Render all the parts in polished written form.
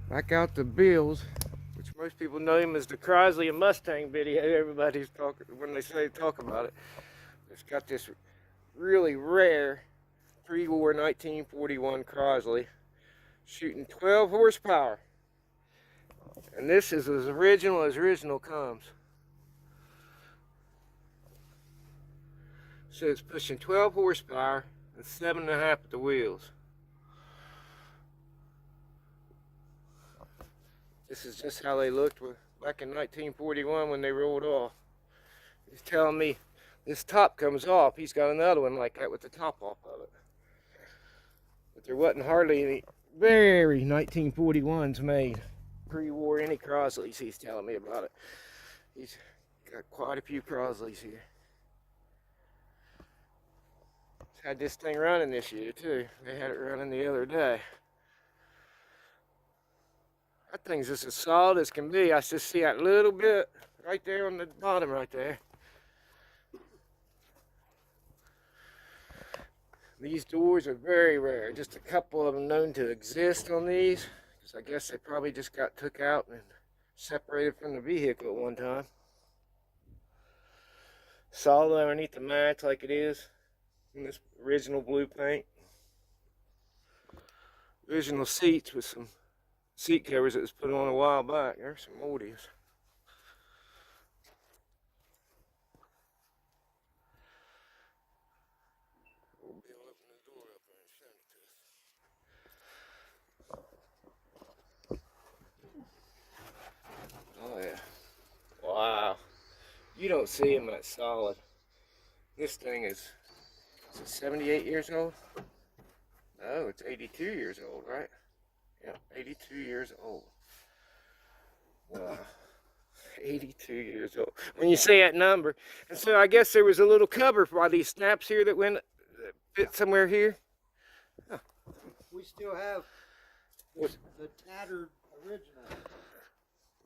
Back out the Bills, which most people know him as the Crosley and Mustang video. Everybody's talking when they talk about it. It's got this really rare pre-war 1941 Crosley shooting 12 horsepower, and this is as original comes. So it's pushing 12 horsepower and 7.5 at the wheels. This is just how they looked back in 1941 when they rolled off. He's telling me this top comes off. He's got another one like that with the top off of it. But there wasn't hardly any very 1941s made pre-war, any Crosleys. He's telling me about it. He's got quite a few Crosleys here. He's had this thing running this year too. They had it running the other day. That thing's just as solid as can be. I just see that little bit right there on the bottom right there. These doors are very rare. Just a couple of them known to exist on these, because I guess they probably just got took out and separated from the vehicle at one time. Solid underneath the mats like it is in this original blue paint. Original seats with some seat covers that was put on a while back. There's some oldies. We'll be able to open the door up there and show it to us. Oh yeah. Wow. You don't see them that solid. This thing is it 78 years old? No, it's 82 years old, right? Yeah, 82 years old. Wow. 82 years old. When you say that number. And so I guess there was a little cover for these snaps here that fit somewhere here. Huh. We still have the tattered original.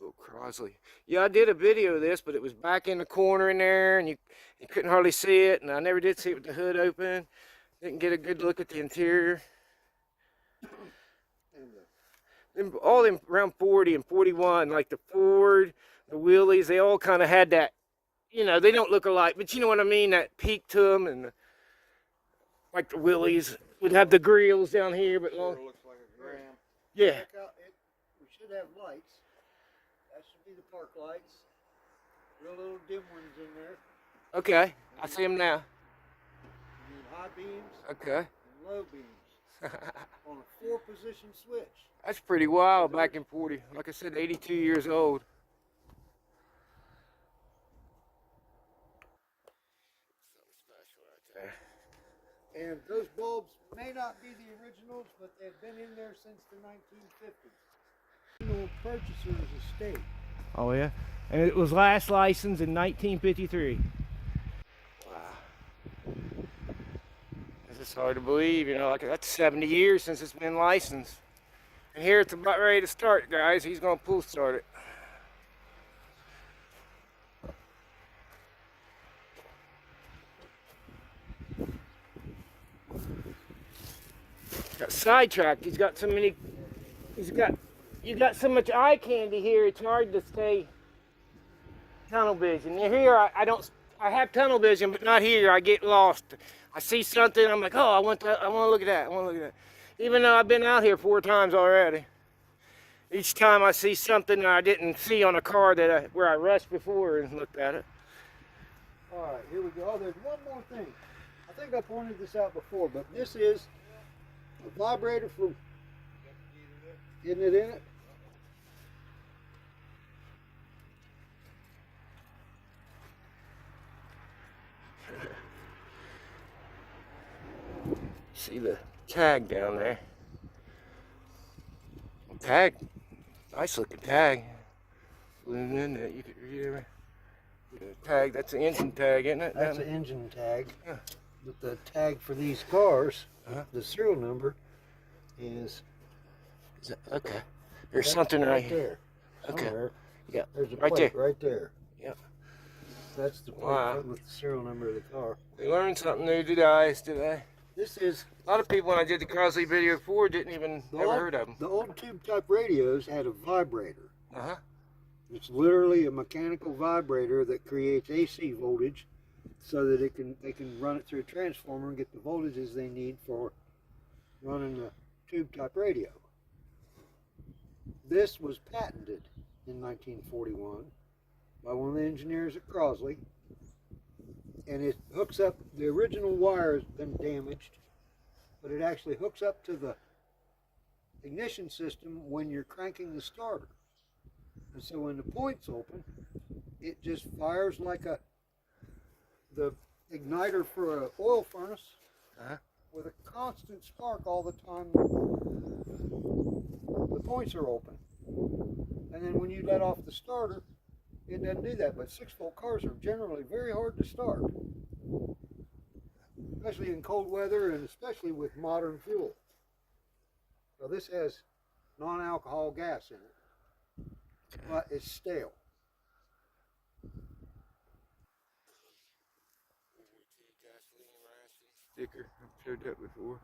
Oh, Crosley. Yeah, I did a video of this, but it was back in the corner in there, and you couldn't hardly see it, and I never did see it with the hood open. Didn't get a good look at the interior. All them around 40 and 41, like the Ford, the Wheelies, they all kind of had that, you know, they don't look alike, but you know what I mean, that peak to them, and like the Wheelies would have the grills down here, but long. It looks like a gram. Yeah. We should have lights. That should be the park lights. Real little dim ones in there. Okay, I see them now. You need high beams. Okay. And low beams. On a 4-position switch. That's pretty wild back in 40. Like I said, 82 years old. Something special right there. And those bulbs may not be the originals, but they've been in there since the 1950s. Original purchaser's estate. Oh yeah? And it was last licensed in 1953. It's hard to believe, you know, like that's 70 years since it's been licensed. And here it's about ready to start, guys. He's gonna pull start it. Got sidetracked. You got so much eye candy here, it's hard to stay tunnel vision. Here I have tunnel vision, but not here. I get lost. I see something, I'm like, oh, I want to look at that. Even though I've been out here 4 times already. Each time I see something that I didn't see on a car where I rushed before and looked at it. All right, here we go. Oh, there's one more thing. I think I pointed this out before, but this is a vibrator from, isn't it in it? See the tag down there. Tag, nice looking tag. In there, you could read it. The tag, that's the engine tag, isn't it? That's an engine tag. Yeah. But the tag for these cars, the serial number is that, okay. There's something right here. There. Okay. Somewhere. Yeah. There's a right plate there. right there. Yep. That's the plate with the serial number of the car. We learned something new today. This is A lot of people, when I did the Crosley video before, didn't even ever heard of them. the old tube type radios had a vibrator. Uh-huh. It's literally a mechanical vibrator that creates AC voltage, so that they can run it through a transformer and get the voltages they need for running the tube type radio. This was patented in 1941 by one of the engineers at Crosley, and it hooks up. The original wire has been damaged, but it actually hooks up to the ignition system when you're cranking the starter. And so when the point's open, it just fires like the igniter for an oil furnace, with a constant spark all the time the points are open. And then when you let off the starter, it doesn't do that. But 6-volt cars are generally very hard to start, especially in cold weather and especially with modern fuel. So this has non-alcohol gas in it, but it's stale. Sticker, I've showed that before.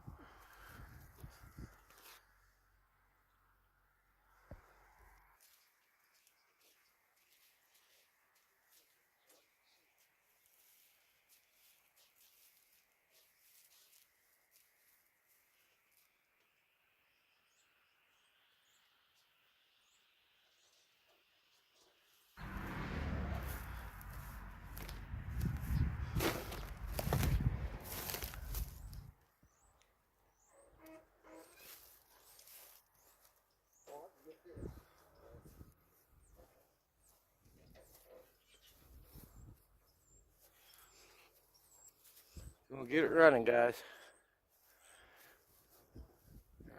We'll get it running, guys.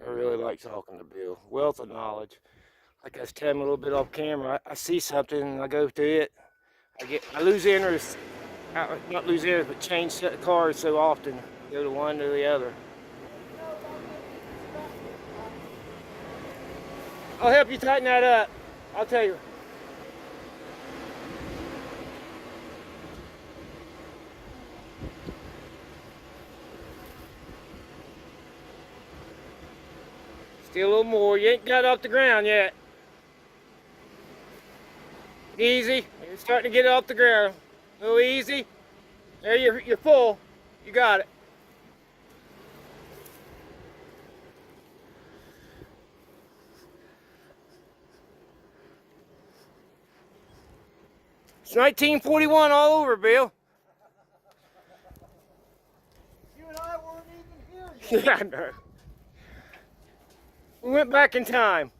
I really like talking to Bill. Wealth of knowledge. Like I was telling him a little bit off camera, I see something and I go to it. I lose interest. Not lose interest, but change cars so often. Go to one to the other. I'll help you tighten that up. I'll tell you. Still a little more. You ain't got it off the ground yet. Easy. You're starting to get it off the ground. A little easy. There, you're full. You got it. It's 1941 all over, Bill. You and I weren't even here yet. Yeah, I know. We went back in time.